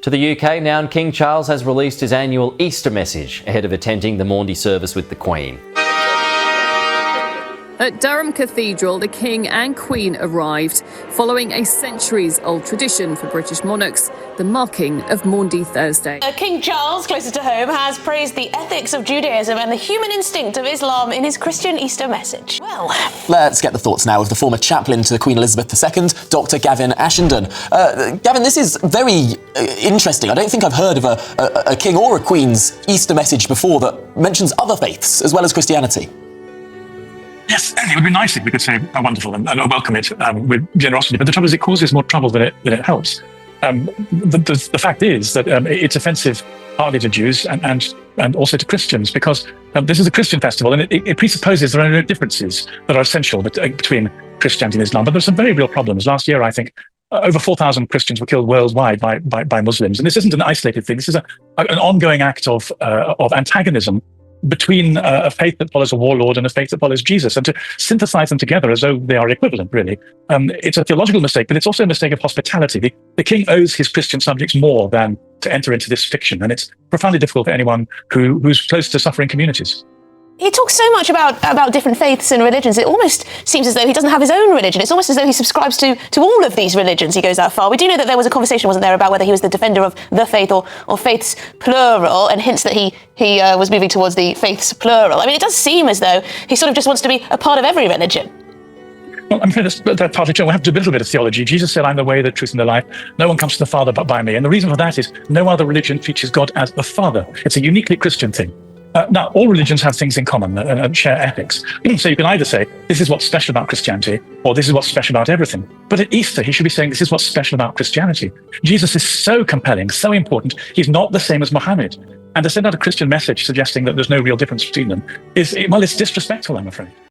To the UK now, and King Charles has released his annual Easter message ahead of attending the Maundy service with the Queen. At Durham Cathedral, the King and Queen arrived, following a centuries-old tradition for British monarchs, the marking of Maundy Thursday. King Charles, closer to home, has praised the ethics of Judaism and the human instinct of Islam in his Christian Easter message. Well, let's get the thoughts now of the former chaplain to Queen Elizabeth II, Dr. Gavin Ashenden. Gavin, this is very interesting. I don't think I've heard of a king or a queen's Easter message before that mentions other faiths as well as Christianity. Yes, it would be nice if we could say wonderful and welcome it with generosity. But the trouble is, it causes more trouble than it helps. The fact is that it's offensive partly to Jews and also to Christians, because this is a Christian festival, and it presupposes there are no differences that are essential between Christianity and Islam. But there's some very real problems. Last year, I think, over 4,000 Christians were killed worldwide by Muslims. And this isn't an isolated thing. This is an ongoing act of antagonism between a faith that follows a warlord and a faith that follows Jesus, and to synthesize them together as though they are equivalent, really. It's a theological mistake, but it's also a mistake of hospitality. The king owes his Christian subjects more than to enter into this fiction, and it's profoundly difficult for anyone who's close to suffering communities. he talks so much about different faiths and religions, it almost seems as though he doesn't have his own religion. It's almost as though he subscribes to all of these religions. He goes that far. We do know that there was a conversation, wasn't there, about whether he was the defender of the faith or faiths plural, and hints that he was moving towards the faiths plural. I mean, it does seem as though he sort of just wants to be a part of every religion. Well, I'm afraid that's partly true. We have to do a little bit of theology. Jesus said, "I'm the way, the truth, and the life. No one comes to the Father but by me." And the reason for that is no other religion features God as the Father. It's a uniquely Christian thing. Now, all religions have things in common and share ethics. So you can either say, this is what's special about Christianity, or this is what's special about everything. But at Easter, he should be saying, this is what's special about Christianity. Jesus is so compelling, so important. He's not the same as Muhammad. And to send out a Christian message suggesting that there's no real difference between them it's disrespectful, I'm afraid.